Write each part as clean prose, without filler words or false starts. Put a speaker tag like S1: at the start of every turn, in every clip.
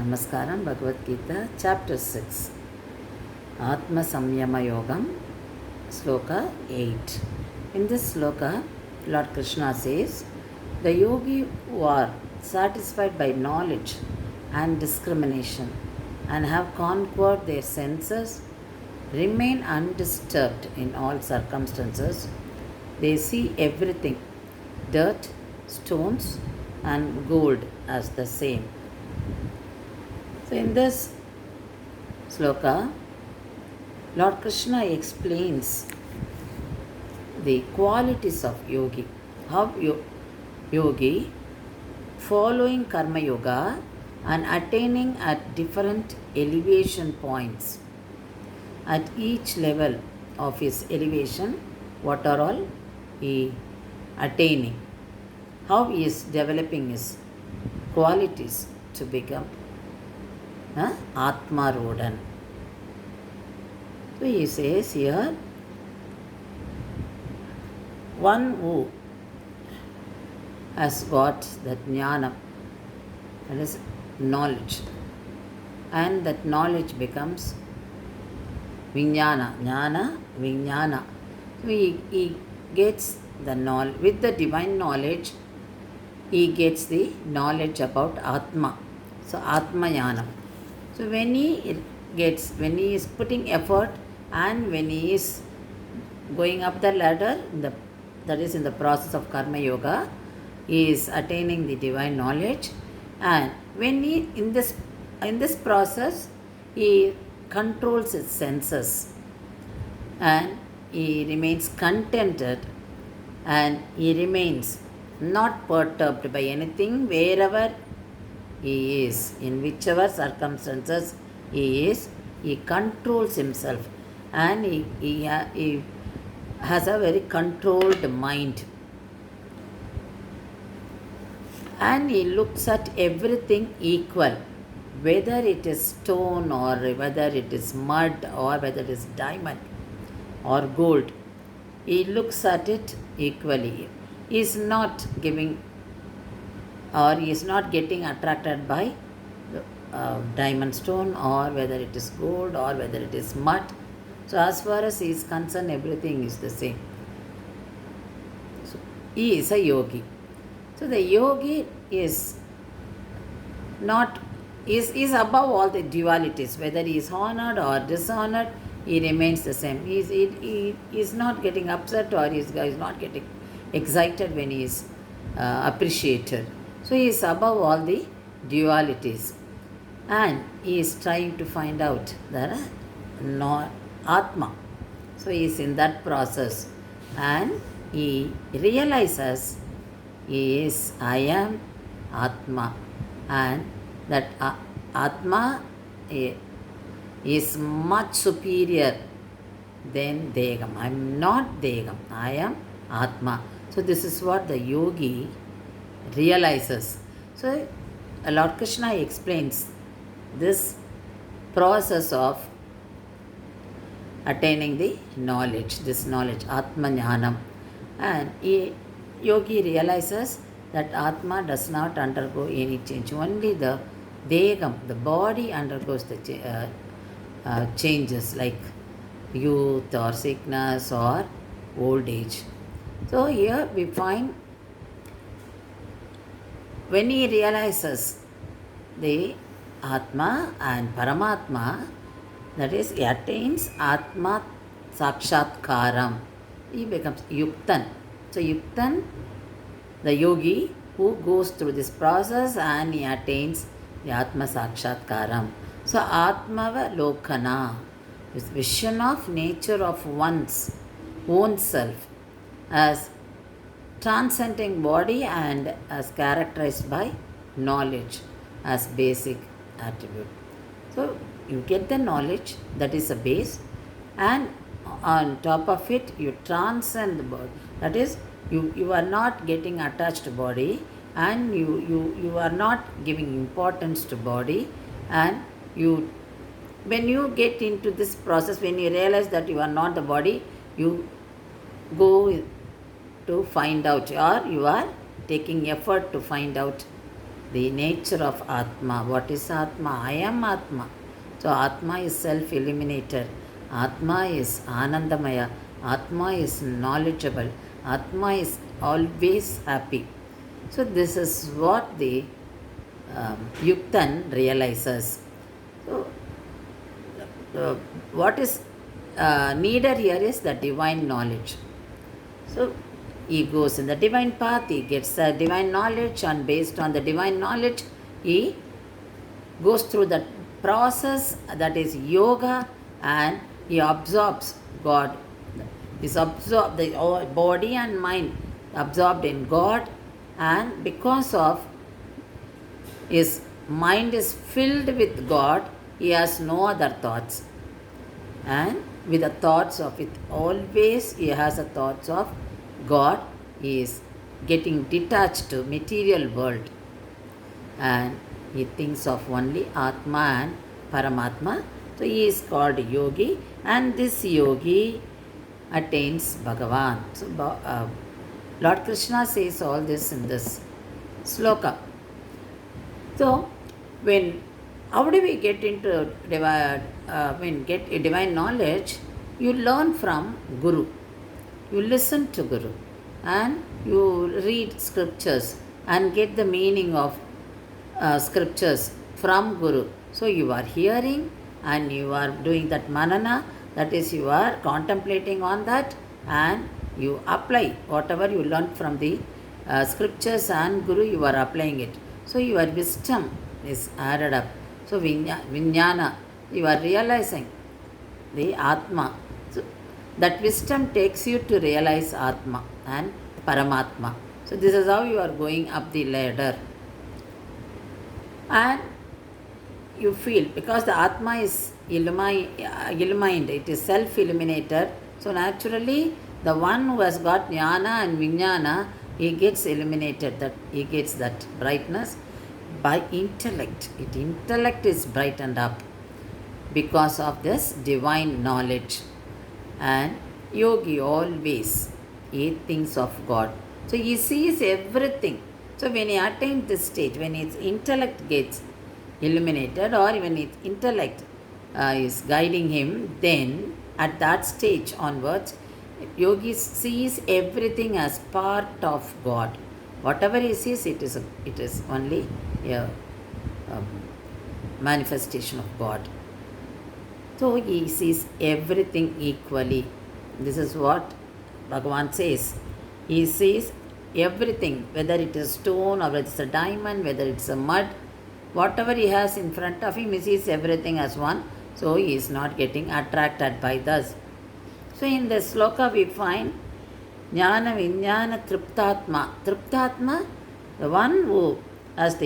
S1: Namaskaram, Bhagavad Gita, Chapter 6, Atma Samyama Yogam, Sloka 8. In this sloka, Lord Krishna says, the yogi who are satisfied by knowledge and discrimination and have conquered their senses remain undisturbed in all circumstances. They see everything, dirt, stones, and gold as the same. So, in this sloka, Lord Krishna explains the qualities of yogi. How yogi, following karma yoga and attaining at different elevation points. At each level of his elevation, what are all he attaining? How he is developing his qualities to become Atma Rodan. So he says here, one who has got that jnana, that is knowledge, and that knowledge becomes vijnana, jnana, vijnana. So he gets the knowledge, with the divine knowledge, he gets the knowledge about Atma. So Atma jnana. So when he is putting effort and when he is going up the ladder, that is in the process of karma yoga, he is attaining the divine knowledge, and when he in this process he controls his senses and he remains contented and he remains not perturbed by anything wherever he is, in whichever circumstances he is, he controls himself and he has a very controlled mind. And he looks at everything equal, whether it is stone or whether it is mud or whether it is diamond or gold. He looks at it equally. He is not giving or he is not getting attracted by diamond stone or whether it is gold or whether it is mud. So as far as he is concerned, everything is the same. So he is a yogi. So the yogi is above all the dualities, whether he is honored or dishonored, he remains the same. He is not getting upset or he is not getting excited when he is appreciated. So he is above all the dualities and he is trying to find out the Atma. So he is in that process and he realizes he is I am Atma, and that Atma is much superior than Degam. I am not Degam, I am Atma. So this is what the yogi realizes. So Lord Krishna explains this process of attaining the knowledge, this knowledge, Atma Jnanam. And yogi realizes that Atma does not undergo any change. Only the Degam, the body, undergoes the changes like youth or sickness or old age. So here we find when he realizes the Atma and Paramatma, that is, he attains Atma Sakshatkaram, he becomes Yuktan. So Yuktan, the yogi who goes through this process and he attains the Atma Sakshatkaram. So Atma Lokana is vision of nature of one's own self as transcending body and as characterized by knowledge as basic attribute. So you get the knowledge, that is a base, and on top of it you transcend the body. That is, you are not getting attached to body and you are not giving importance to body, and when you get into this process, when you realize that you are not the body, you go to find out, or you are taking effort to find out the nature of Atma. What is Atma? I am Atma. So Atma is self-illuminated. Atma is Anandamaya. Atma is knowledgeable. Atma is always happy. So this is what the Yuktan realizes. So what is needed here is the divine knowledge. So he goes in the divine path, he gets the divine knowledge, and based on the divine knowledge, he goes through the process that is yoga, and he absorbs God. He's absorbed the body and mind absorbed in God, and because of his mind is filled with God, he has no other thoughts. And with the thoughts of it, always he has the thoughts of God. He is getting detached to material world, and he thinks of only Atma and Paramatma. So he is called yogi, and this yogi attains Bhagavan. So Lord Krishna says all this in this sloka. So when how do we get into get divine knowledge? You learn from Guru. You listen to Guru, and you read scriptures and get the meaning of scriptures from Guru. So you are hearing and you are doing that manana, that is, you are contemplating on that, and you apply whatever you learned from the scriptures and Guru, you are applying it. So your wisdom is added up. So vijnana, you are realizing the Atma. So that wisdom takes you to realize Atma and Paramatma. So this is how you are going up the ladder. And you feel, because the Atma is illumined, it is self-illuminated. So naturally, the one who has got jnana and vijnana, he gets illuminated, that he gets that brightness by intellect. Intellect is brightened up because of this divine knowledge. And yogi always, he thinks of God. So he sees everything. So when he attains this stage, when his intellect gets illuminated, or when his intellect is guiding him, then at that stage onwards, yogi sees everything as part of God. Whatever he sees, it is only a manifestation of God. So he sees everything equally. This is what Bhagavan says. He sees everything, whether it is stone or whether it's a diamond, whether it's a mud, whatever he has in front of him, he sees everything as one. So he is not getting attracted by this. So in the sloka we find Jnana Vijnana Triptatma. Triptatma, the one who has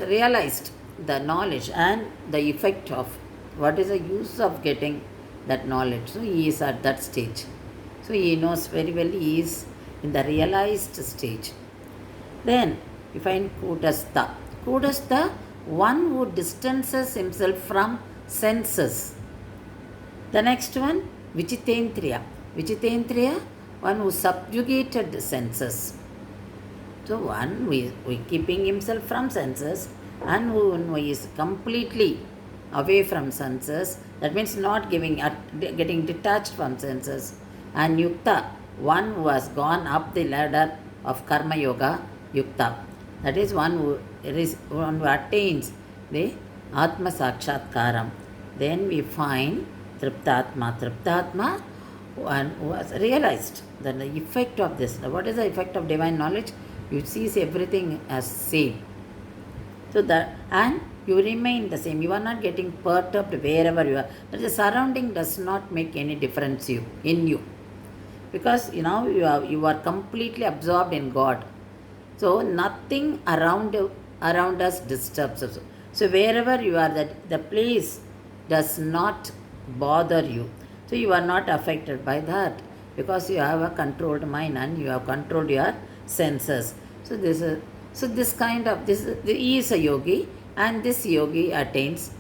S1: realized the knowledge and the effect of what is the use of getting that knowledge. So he is at that stage. So he knows very well he is in the realized stage. Then we find Kudastha. Kudastha, one who distances himself from senses. The next one, Vichitendriya. Vichitendriya, one who subjugated the senses. So one who is keeping himself from senses, and who is completely away from senses, that means not getting detached from senses. And Yukta, one who has gone up the ladder of Karma Yoga, Yukta. That is one who attains the Atma Sakshatkaram. Then we find Triptatma. Triptatma, one who has realized that the effect of this. What is the effect of divine knowledge? You see everything as same. So that, and you remain the same. You are not getting perturbed wherever you are. But the surrounding does not make any difference in you. Because you are completely absorbed in God. So nothing around us disturbs us. So wherever you are, the place does not bother you. So you are not affected by that, because you have a controlled mind and you have controlled your senses. So he is a yogi, and this yogi attains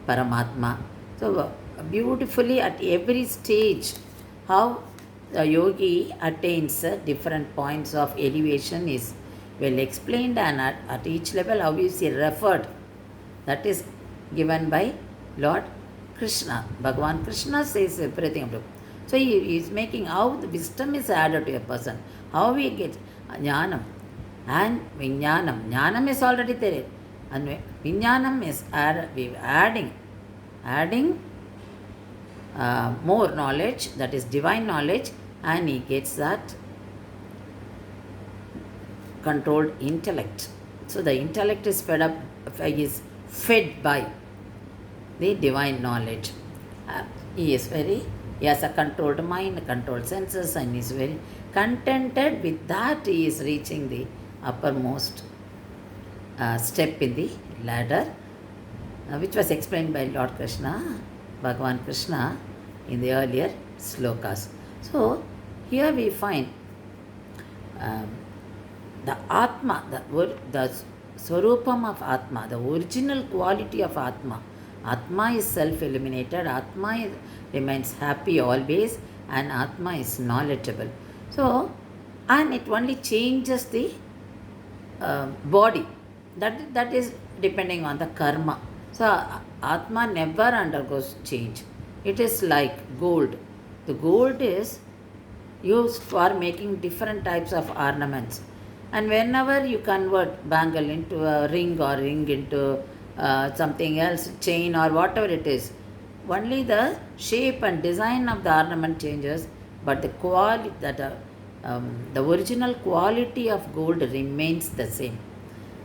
S1: Paramatma. So beautifully at every stage, how a yogi attains different points of elevation is well explained, and at each level how is he referred. That is given by Lord Krishna. Bhagavan Krishna says everything about. So he is making how the wisdom is added to a person, how we get jnanam and vijnanam. Jnanam is already there, and vijnanam is adding more knowledge, that is divine knowledge, and he gets that controlled intellect. So the intellect is fed by the divine knowledge. He has a controlled mind, controlled senses, and is very contented with that. He is reaching the uppermost step in the ladder, which was explained by Lord Krishna, Bhagavan Krishna, in the earlier slokas. So here we find the Atma, the Swarupam of Atma, the original quality of Atma. Atma is self-eliminated, Atma remains happy always, and Atma is knowledgeable. So, and it only changes the body. That is depending on the karma. So, Atma never undergoes change. It is like gold. The gold is used for making different types of ornaments. And whenever you convert bangle into a ring, or ring into something else, chain or whatever it is, only the shape and design of the ornament changes, but the quality, the original quality of gold remains the same.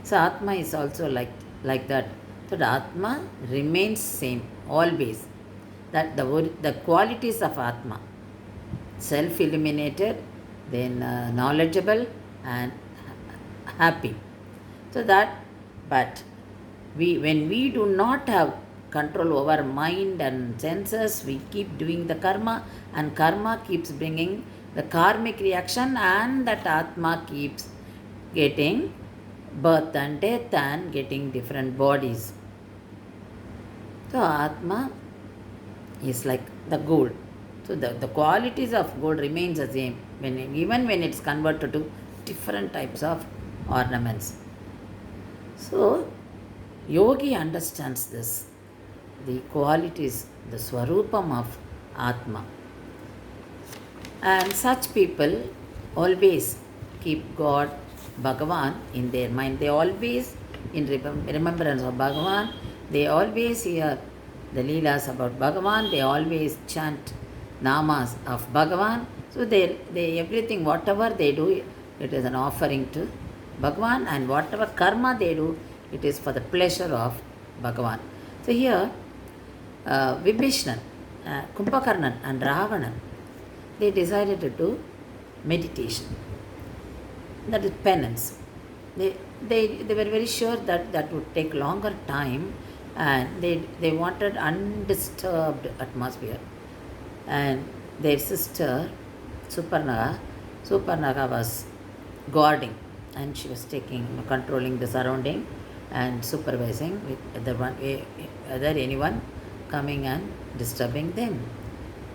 S1: So Atma is also like that. So the Atma remains same always. That the qualities of Atma, self-illuminated, then knowledgeable and happy. So that, but when we do not have control over mind and senses, we keep doing the karma, and karma keeps bringing the karmic reaction, and that Atma keeps getting birth and death and getting different bodies. So Atma is like the gold. So the qualities of gold remains the same even when it's converted to different types of ornaments. So yogi understands this, the qualities, the swarupam of Atma. And such people always keep God, Bhagavan in their mind. They always, in remembrance of Bhagavan, they always hear the Leelas about Bhagavan, they always chant namas of Bhagavan. So they everything, whatever they do, it is an offering to Bhagavan, and whatever karma they do, it is for the pleasure of Bhagavan. So here, Vibhishnan, Kumbhakarnan and Ravanan, they decided to do meditation. That is penance. They were very sure that would take longer time, and they wanted undisturbed atmosphere. And their sister Suparnaga was guarding, and she was controlling the surrounding and supervising with other anyone coming and disturbing them.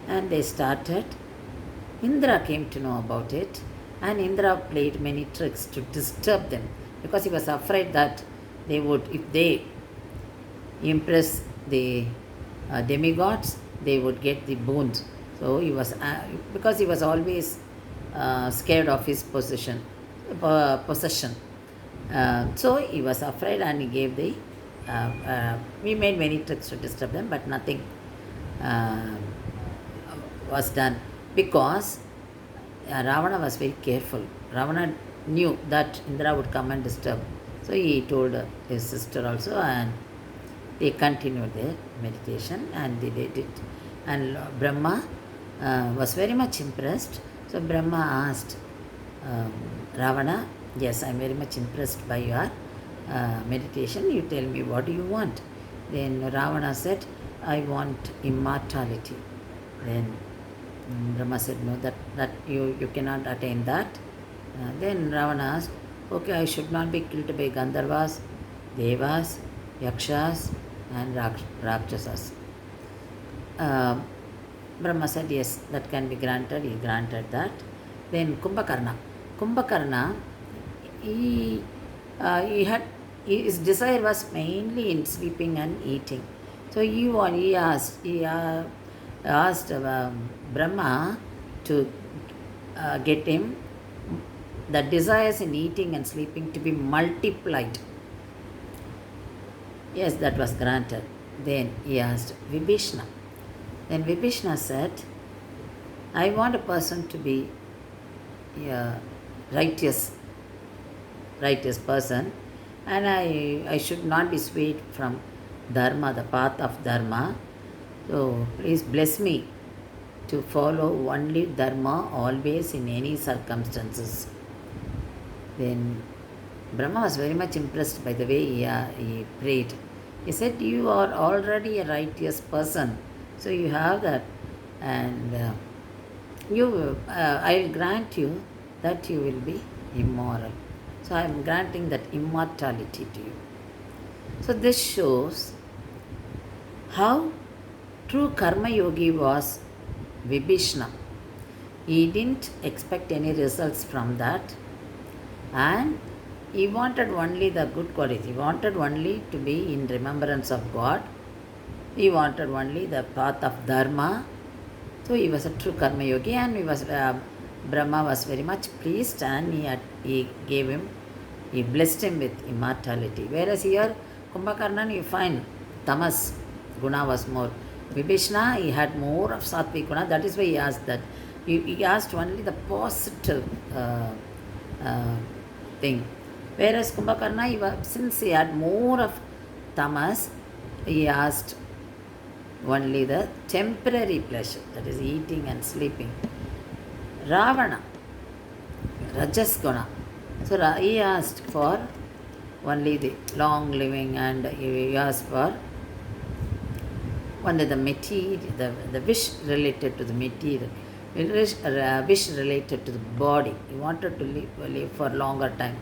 S1: And they started. Indra came to know about it, and Indra played many tricks to disturb them, because he was afraid that they would, if they impress the demigods, they would get the boons. So he was, because he was always scared of his possession. So he was afraid, and he gave we made many tricks to disturb them, but nothing was done, because Ravana was very careful. Ravana knew that Indra would come and disturb. So he told his sister also, and they continued their meditation, and they did it. And Brahma was very much impressed. So Brahma asked Ravana, yes, I am very much impressed by your meditation. You tell me, what do you want? Then Ravana said, I want immortality. Then Brahma said, no, that you cannot attain that. Then Ravana asked, okay, I should not be killed by Gandharvas, Devas, Yakshas and Rakshasas. Brahma said, yes, that can be granted. He granted that. Then Kumbhakarna. Kumbhakarna, he had his desire was mainly in sleeping and eating. So he asked Brahma to get him the desires in eating and sleeping to be multiplied. Yes, that was granted. Then he asked Vibhishna. Then Vibhishna said, I want a person to be a righteous person, and I should not be swayed from dharma, the path of dharma. So please bless me to follow only dharma always in any circumstances. Then Brahma was very much impressed by the way he prayed. He said, you are already a righteous person, so you have that, and I will grant you that you will be immoral. So I am granting that immortality to you. So this shows how true Karma Yogi was Vibhishna. He didn't expect any results from that, and he wanted only the good qualities. He wanted only to be in remembrance of God. He wanted only the path of Dharma. So he was a true Karma Yogi, and Brahma was very much pleased, and he blessed him with immortality. Whereas here, Kumbhakarnan, you find tamas guna was more. Vibhishna, he had more of sattvic guna. That is why he asked that. He asked only the positive thing. Whereas Kumbhakarna, since he had more of tamas, he asked only the temporary pleasure, that is eating and sleeping. Ravana, rajas guna. So he asked for only the long living, and he asked for only the material, the wish related to the material, wish related to the body. He wanted to live for longer time.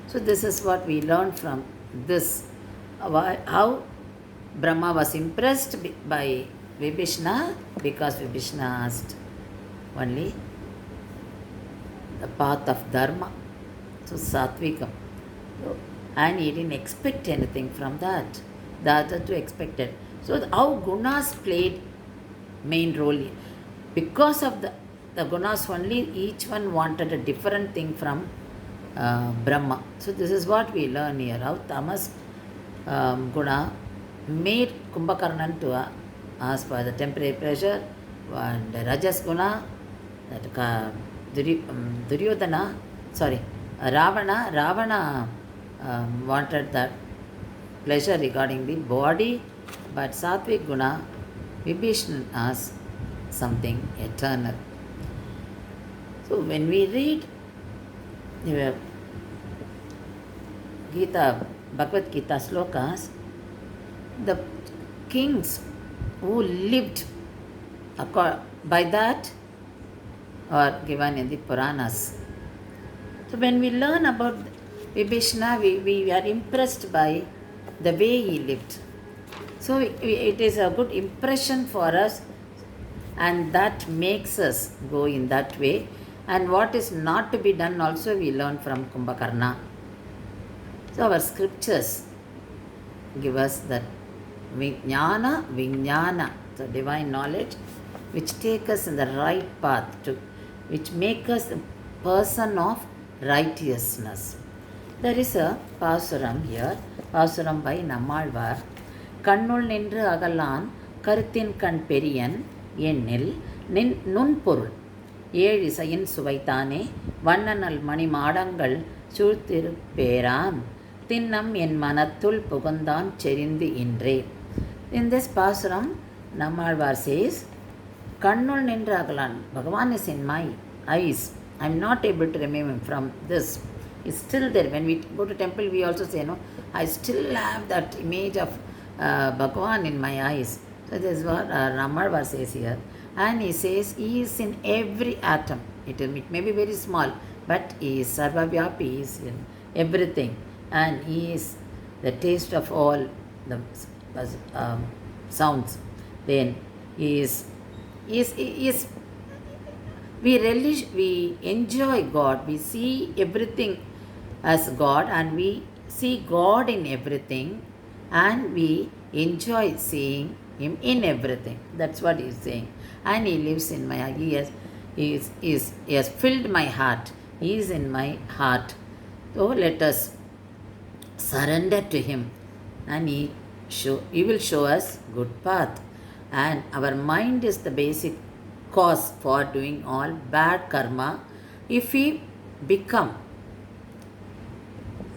S1: So this is what we learn from this, how Brahma was impressed by Vibhishna, because Vibhishna asked only the path of Dharma, so Satvikam. And he didn't expect anything from that. The other two expected. So how gunas played main role. Because of the gunas only, each one wanted a different thing from Brahma. So this is what we learn here, how tamas guna made Kumbhakarnan to ask for the temporary pleasure, and rajas guna, that Ravana wanted that pleasure regarding the body, but Satvik guna, Vibhishna asked something eternal. So when we read Bhagavad Gita slokas, the kings who lived by that are given in the Puranas. So when we learn about Vibhishna, we are impressed by the way he lived. So it is a good impression for us, and that makes us go in that way. And what is not to be done also we learn from Kumbhakarna. So our scriptures give us that Vijnana, so divine knowledge, which take us in the right path, which make us a person of righteousness. There is a Pasuram here, Pasuram by Nammalvar. Kannul nindru agalan கருத்தின் கண் பெரியன் எண்ணில் நுண்பொருள் ஏழிசையின் சுவைத்தானே வண்ணனல் மணி மாடங்கள் சூழ்த்திருப்பேரான் தின்னம் என் மனத்துள் புகுந்தான் செறிந்து இன்றே. In this Pasuram, Nammalvar says, Kannul nindru agalan, Bhagavan is in my eyes. I am not able to remove him from this. It's still there. When we go to temple, we also say, no, I still have that image of Bhagavan in my eyes. So this is what Nammalvar says here. And he says, he is in every atom. It may be very small, but he is Sarvavyapi, he is in everything. And he is the taste of all the sounds. Then he is we relish, we enjoy God, we see everything as God, and we see God in everything, and we enjoy seeing Him in everything. That's what He's saying. And He lives in my heart. He has filled my heart. He is in my heart. So let us surrender to Him, and He will show us good path. And our mind is the basic cause for doing all bad karma. If we become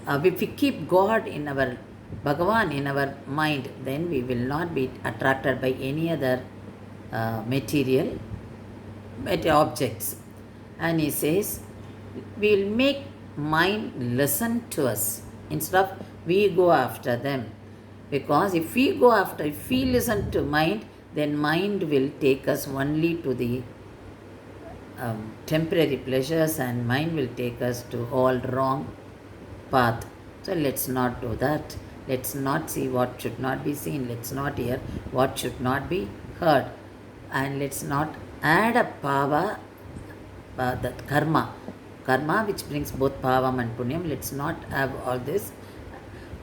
S1: if we keep God in our Bhagavan in our mind, then we will not be attracted by any other material objects. And he says, we will make mind listen to us instead of we go after them. Because if we listen to mind, then mind will take us only to the temporary pleasures, and mind will take us to all wrong path. So let's not do that. Let's not see what should not be seen. Let's not hear what should not be heard. And let's not add a pava, the karma which brings both pavam and punyam. Let's not have all this.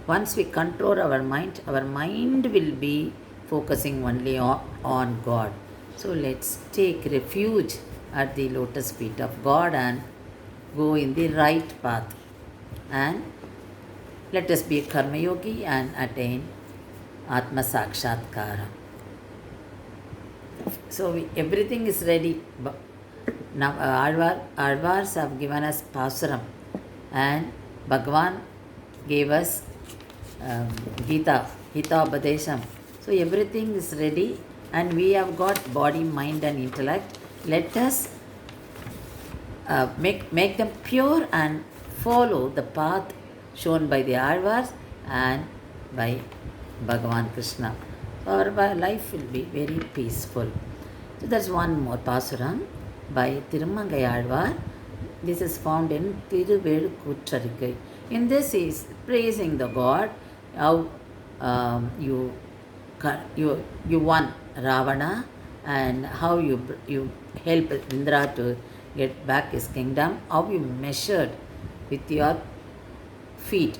S1: Once we control our mind will be focusing only on God. So let's take refuge at the lotus feet of God and go in the right path. And let us be a karma yogi and attain Atma Sakshatkara. So everything is ready. Now Alvars have given us Pasuram, and Bhagavan gave us Gita Upadesham. So everything is ready, and we have got body, mind and intellect. Let us make them pure and follow the path shown by the Alvars and by Bhagavan Krishna. So our life will be very peaceful. So there's one more Pasuram by Tirumangai Alvar. This is found in Tiruvelu Kuttarikai. In this he is praising the God, how you won Ravana, and how you helped Indra to get back his kingdom, how you measured with your feet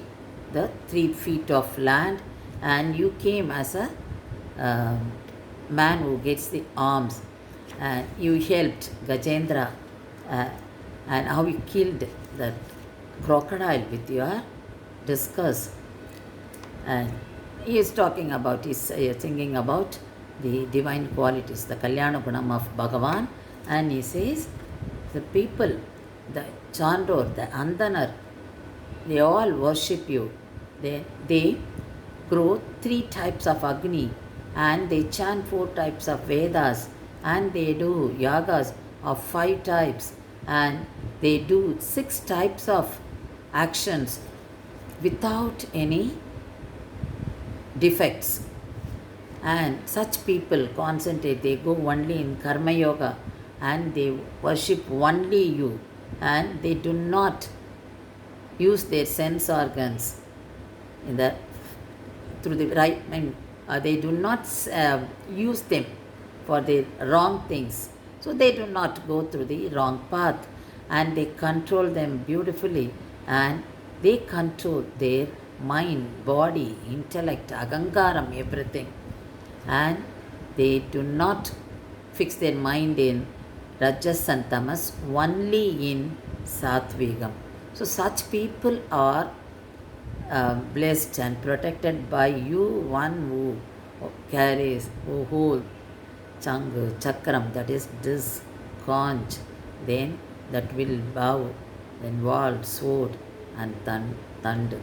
S1: the 3 feet of land, and you came as a man who gets the arms, and you helped Gajendra, and how you killed the crocodile with your discus. And he is talking about, he is singing about the divine qualities, the Kalyana Gunam of Bhagavan. And he says, the people, the Chandor, the Andanar, they all worship you. They grow 3 types of Agni, and they chant 4 types of Vedas, and they do yagas of 5 types, and they do 6 types of actions without any defects. And such people concentrate, they go only in Karma Yoga, and they worship only you, and they do not use their sense organs in the through the right mind. They do not use them for the wrong things. So they do not go through the wrong path, and they control them beautifully, and they control their mind, body, intellect, agangaram, everything. And they do not fix their mind in rajas and tamas, only in satvigam. So such people are blessed and protected by you, one who carries, who holds Changa, Chakram, that is this conch, then that will bow, then wall, sword and thunder.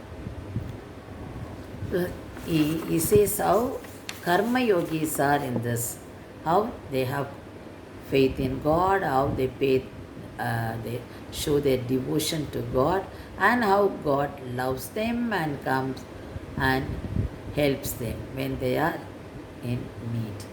S1: He says how Karma Yogis are in this, how they have faith in God, how they they show their devotion to God, and how God loves them and comes and helps them when they are in need.